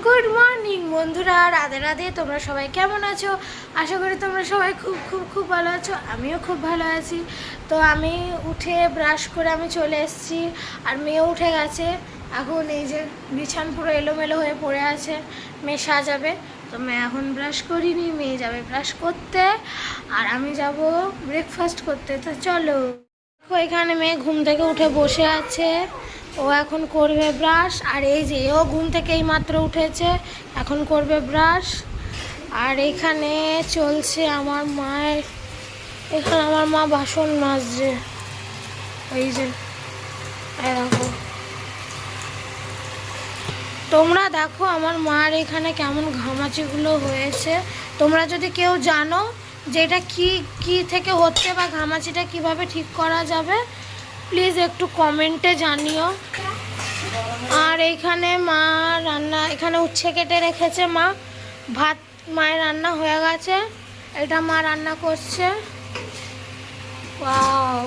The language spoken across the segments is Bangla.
গুড মর্নিং বন্ধুরা, রাধে রাধে। তোমরা সবাই কেমন আছো? আশা করি তোমরা সবাই খুব খুব খুব ভালো আছো। আমিও খুব ভালো আছি। তো আমি উঠে ব্রাশ করে আমি চলে এসেছি, আর মেয়েও উঠে গেছে। এখন এই যে বিছান পুরো এলোমেলো হয়ে পড়ে আছে, মেয়ে সাজাবে। তো মেয়ে এখন ব্রাশ করিনি, মেয়ে যাবে ব্রাশ করতে, আর আমি যাব ব্রেকফাস্ট করতে। তো চলো। এখানে মেয়ে ঘুম থেকে উঠে বসে আছে, ও এখন করবে ব্রাশ। আর এই যে ও ঘুম থেকে এই মাত্র উঠেছে, এখন করবে ব্রাশ। আর এখানে চলছে আমার মায়ের, এখানে আমার মা বাসন মাজছে। এই যে দেখো, তোমরা দেখো আমার মার এখানে কেমন ঘামাচিগুলো হয়েছে। তোমরা যদি কেউ জানো যে এটা কি থেকে হচ্ছে বা ঘামাচিটা কিভাবে ঠিক করা যাবে, প্লিজ একটু কমেন্টে জানিও। আর এইখানে মা রান্না, এখানে উচ্ছে কেটে রেখেছে মা। ভাত মায়ের রান্না হয়ে গেছে, এটা মা রান্না করছে। ওয়াও,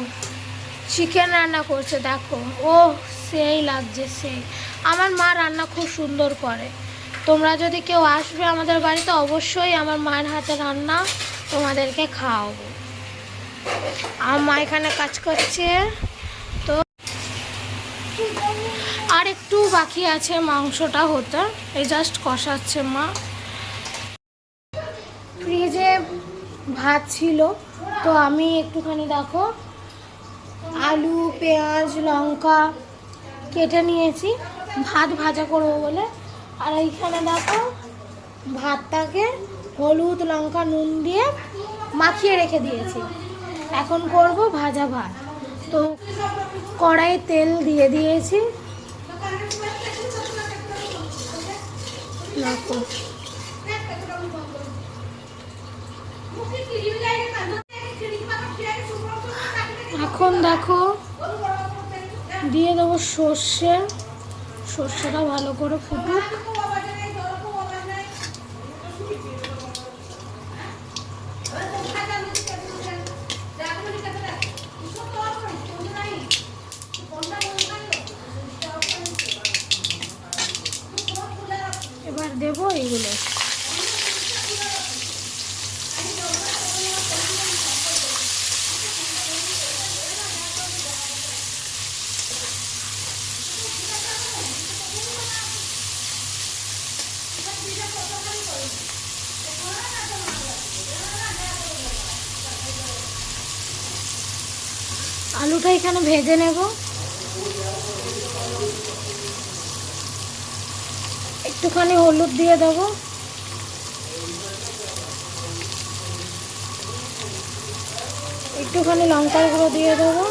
চিকেন রান্না করছে দেখো। ও সেই লাগছে, সেই। আমার মা রান্না খুব সুন্দর করে। তোমরা যদি কেউ আসবে আমাদের বাড়িতে, অবশ্যই আমার মায়ের হাতে রান্না তোমাদেরকে খাওয়াবো। আমার মা এখানে কাজ করছে। তো আর একটু বাকি আছে মাংসটা হতে, এই জাস্ট কষাচ্ছে মা। ফ্রিজে ভাত ছিল, তো আমি একটুখানি দেখো আলু পেঁয়াজ লঙ্কা কেটে নিয়েছি ভাত ভাজা করবো বলে। আর এইখানে দেখো ভাতটাকে হলুদ লঙ্কা নুন দিয়ে মাখিয়ে রেখে দিয়েছি, এখন করব ভাজা ভাত। তো কড়াইয়ে তেল দিয়ে দিয়েছি, দেখো এখন দেখো দিয়ে দেবো সর্ষে। সর্ষেটা ভালো করে ফুটুক। এবার দেবো এইগুলো। আলুটা এখানে ভেজে নেব। একটুখানি হলুদ দিয়ে দেবো, একটুখানি লঙ্কার গুঁড়ো দিয়ে দেবো,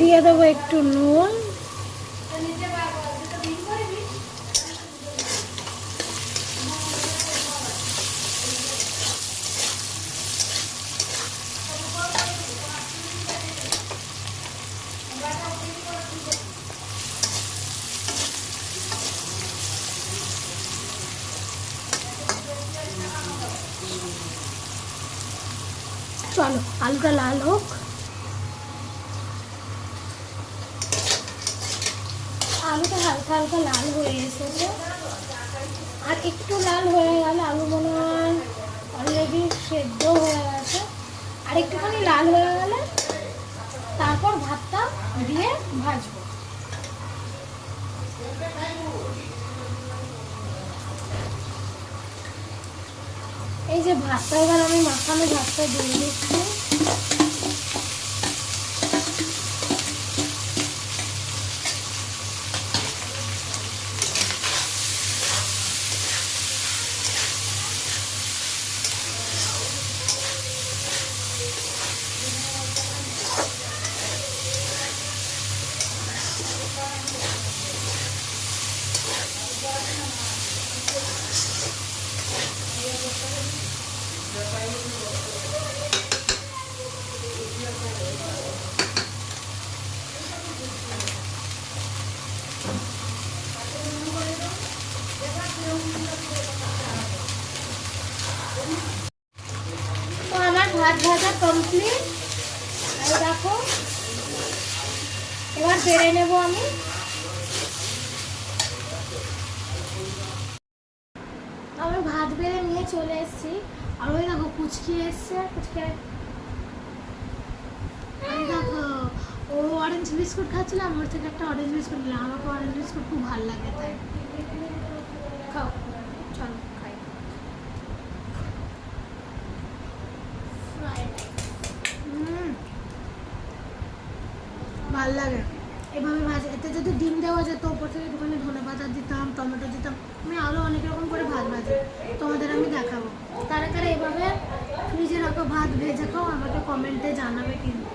দিয়ে দেবো একটু নুন। চলো আলুটা লাল হোক। আলুটা হালকা হালকা লাল হয়ে এসেছে, আর একটু লাল হয়ে গেলে আলু মনে হয় অলরেডি সেদ্ধ হয়ে গেছে। আর একটুখানি লাল হয়ে গেলে তারপর ভাতটা দিয়ে ভাজবো। এই যে ভাতটা এবার আমি মাখানো ভাতটা দিয়ে দিচ্ছি। কমপ্লিট। এই দেখো, এবার বেড়ে নেব আমি। আমি ভাত বেড়ে নিয়ে চলে এসেছি। আর ওই দেখো পুচকি এসছে, পুচকে এই দেখো, ও অরেঞ্জ বিস্কুট খাচ্ছিল, আমার থেকে একটা অরেঞ্জ বিস্কুট নিলাম। আমাকে অরেঞ্জ বিস্কুট খুব ভালো লাগে, তাই খাও, চলো খাই। ভাল লাগে এভাবে ভাজা। এতে যদি ডিম দেওয়া যেত, ওপর থেকে একটুখানি ধনেপাতা দিতাম, টমেটো দিতাম, আমি আরও অনেক রকম করে ভাত ভাজি, তোমাদের আমি দেখাবো। তারা তারা এভাবে ফ্রিজে রাখো ভাত ভেজে খাও, আমাকে কমেন্টে জানাবে কিন্তু।